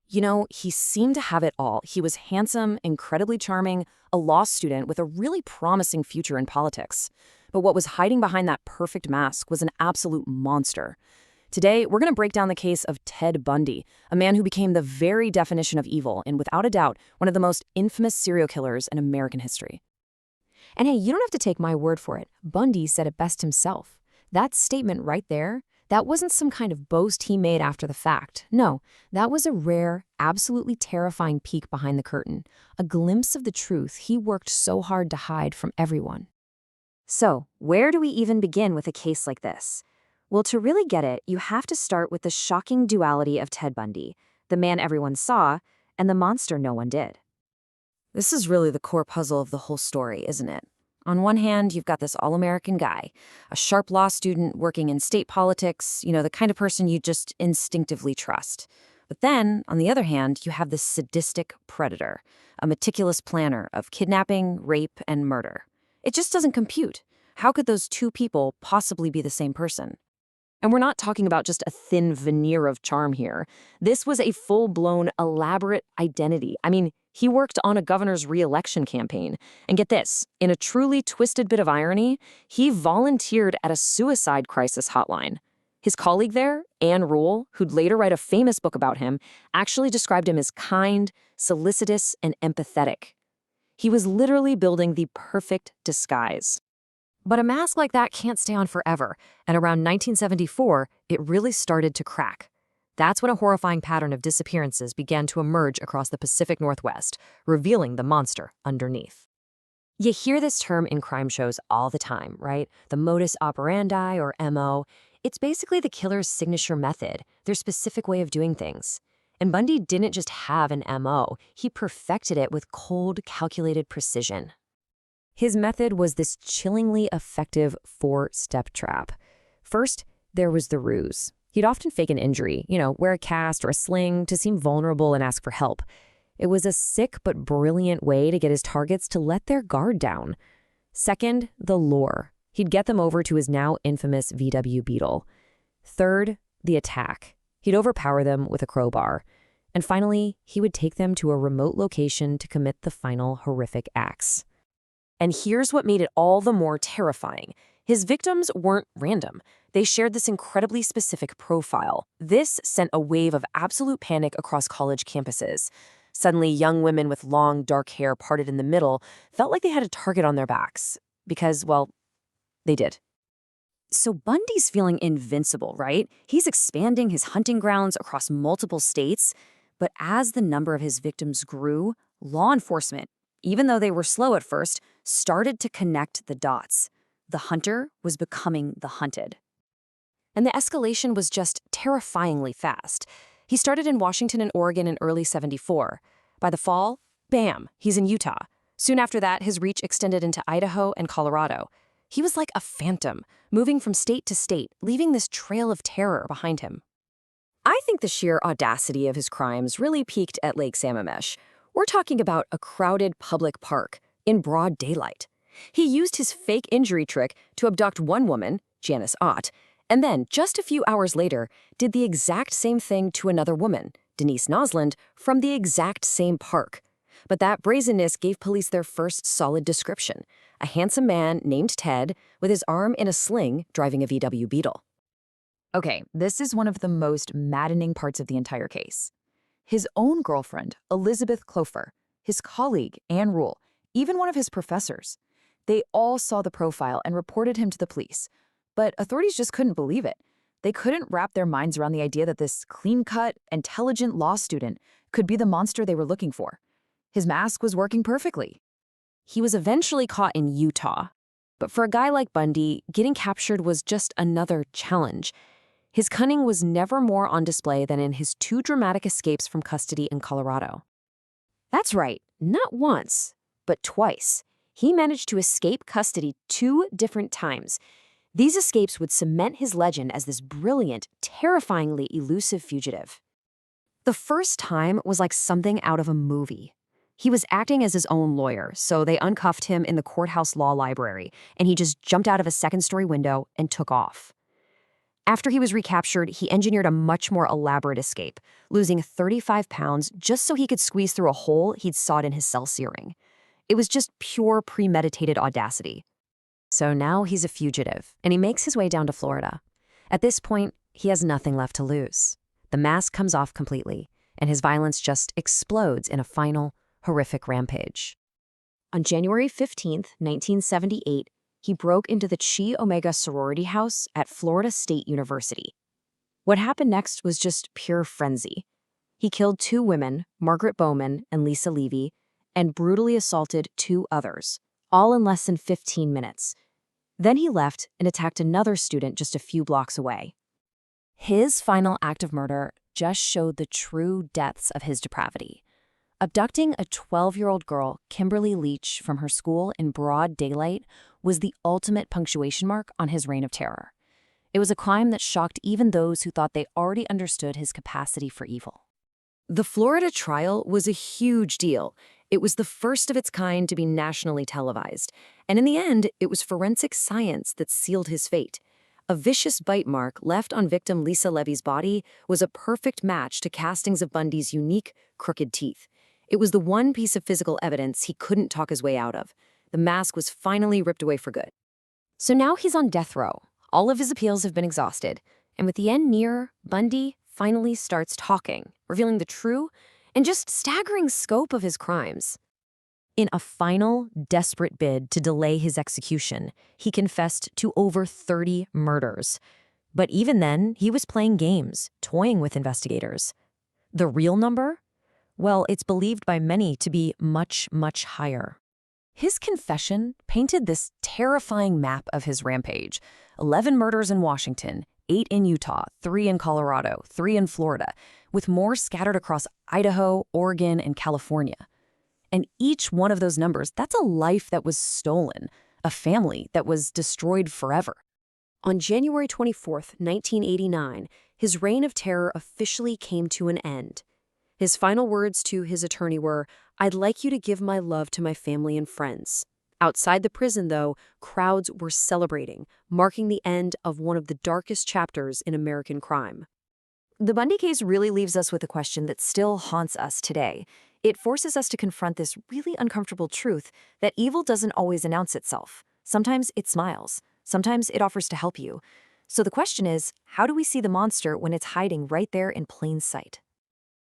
He seemed to have it all. He was handsome, incredibly charming, a law student with a really promising future in politics. But what was hiding behind that perfect mask was an absolute monster. Today, we're going to break down the case of Ted Bundy, a man who became the very definition of evil and, without a doubt, one of the most infamous serial killers in American history. And hey, you don't have to take my word for it. Bundy said it best himself. That statement right there, that wasn't some kind of boast he made after the fact. No, that was a rare, absolutely terrifying peek behind the curtain, a glimpse of the truth he worked so hard to hide from everyone. So, where do we even begin with a case like this? Well, to really get it, you have to start with the shocking duality of Ted Bundy, the man everyone saw, and the monster no one did. This is really the core puzzle of the whole story, isn't it? On one hand, you've got this all-American guy, a sharp law student working in state politics, the kind of person you just instinctively trust. But then, on the other hand, you have this sadistic predator, a meticulous planner of kidnapping, rape, and murder. It just doesn't compute. How could those two people possibly be the same person? And we're not talking about just a thin veneer of charm here. This was a full-blown, elaborate identity. He worked on a governor's re-election campaign. And get this, in a truly twisted bit of irony, he volunteered at a suicide crisis hotline. His colleague there, Anne Rule, who'd later write a famous book about him, actually described him as kind, solicitous, and empathetic. He was literally building the perfect disguise. But a mask like that can't stay on forever, and around 1974, it really started to crack. That's when a horrifying pattern of disappearances began to emerge across the Pacific Northwest, revealing the monster underneath. You hear this term in crime shows all the time, right? The modus operandi, or MO. It's basically the killer's signature method, their specific way of doing things. And Bundy didn't just have an MO, he perfected it with cold, calculated precision. His method was this chillingly effective four-step trap. First, there was the ruse. He'd often fake an injury, wear a cast or a sling to seem vulnerable and ask for help. It was a sick but brilliant way to get his targets to let their guard down. Second, the lure. He'd get them over to his now infamous VW Beetle. Third, the attack. He'd overpower them with a crowbar. And finally, he would take them to a remote location to commit the final horrific acts. And here's what made it all the more terrifying. His victims weren't random. They shared this incredibly specific profile. This sent a wave of absolute panic across college campuses. Suddenly, young women with long, dark hair parted in the middle felt like they had a target on their backs. Because, well, they did. So Bundy's feeling invincible, right? He's expanding his hunting grounds across multiple states. But as the number of his victims grew, law enforcement, even though they were slow at first, started to connect the dots. The hunter was becoming the hunted. And the escalation was just terrifyingly fast. He started in Washington and Oregon in early '74. By the fall, bam, he's in Utah. Soon after that, his reach extended into Idaho and Colorado. He was like a phantom, moving from state to state, leaving this trail of terror behind him. I think the sheer audacity of his crimes really peaked at Lake Sammamish. We're talking about a crowded public park in broad daylight. He used his fake injury trick to abduct one woman, Janice Ott, and then, just a few hours later, did the exact same thing to another woman, Denise Nosland, from the exact same park. But that brazenness gave police their first solid description: a handsome man named Ted with his arm in a sling driving a VW Beetle. Okay, this is one of the most maddening parts of the entire case. His own girlfriend, Elizabeth Clofer, his colleague, Anne Rule, even one of his professors, they all saw the profile and reported him to the police. But authorities just couldn't believe it. They couldn't wrap their minds around the idea that this clean-cut, intelligent law student could be the monster they were looking for. His mask was working perfectly. He was eventually caught in Utah. But for a guy like Bundy, getting captured was just another challenge. His cunning was never more on display than in his two dramatic escapes from custody in Colorado. That's right, not once, but twice. He managed to escape custody 2 different times. These escapes would cement his legend as this brilliant, terrifyingly elusive fugitive. The first time was like something out of a movie. He was acting as his own lawyer, so they uncuffed him in the courthouse law library, and he just jumped out of a second-story window and took off. After he was recaptured, he engineered a much more elaborate escape, losing 35 pounds just so he could squeeze through a hole he'd sawed in his cell ceiling. It was just pure premeditated audacity. So now he's a fugitive, and he makes his way down to Florida. At this point, he has nothing left to lose. The mask comes off completely, and his violence just explodes in a final, horrific rampage. On January 15th, 1978, he broke into the Chi Omega sorority house at Florida State University. What happened next was just pure frenzy. He killed 2 women, Margaret Bowman and Lisa Levy, and brutally assaulted 2 others, all in less than 15 minutes. Then he left and attacked another student just a few blocks away. His final act of murder just showed the true depths of his depravity. Abducting a 12-year-old girl, Kimberly Leach, from her school in broad daylight was the ultimate punctuation mark on his reign of terror. It was a crime that shocked even those who thought they already understood his capacity for evil. The Florida trial was a huge deal. It was the first of its kind to be nationally televised, and in the end, it was forensic science that sealed his fate. A vicious bite mark left on victim Lisa Levy's body was a perfect match to castings of Bundy's unique, crooked teeth. It was the one piece of physical evidence he couldn't talk his way out of. The mask was finally ripped away for good. So now he's on death row. All of his appeals have been exhausted, and with the end near, Bundy finally starts talking, revealing the true and just staggering scope of his crimes. In a final, desperate bid to delay his execution, he confessed to over 30 murders. But even then, he was playing games, toying with investigators. The real number? Well, it's believed by many to be much, much higher. His confession painted this terrifying map of his rampage: 11 murders in Washington, 8 in Utah, 3 in Colorado, 3 in Florida, with more scattered across Idaho, Oregon, and California. And each one of those numbers, that's a life that was stolen, a family that was destroyed forever. On January 24th, 1989, his reign of terror officially came to an end. His final words to his attorney were, "I'd like you to give my love to my family and friends." Outside the prison, though, crowds were celebrating, marking the end of one of the darkest chapters in American crime. The Bundy case really leaves us with a question that still haunts us today. It forces us to confront this really uncomfortable truth that evil doesn't always announce itself. Sometimes it smiles. Sometimes it offers to help you. So the question is, how do we see the monster when it's hiding right there in plain sight?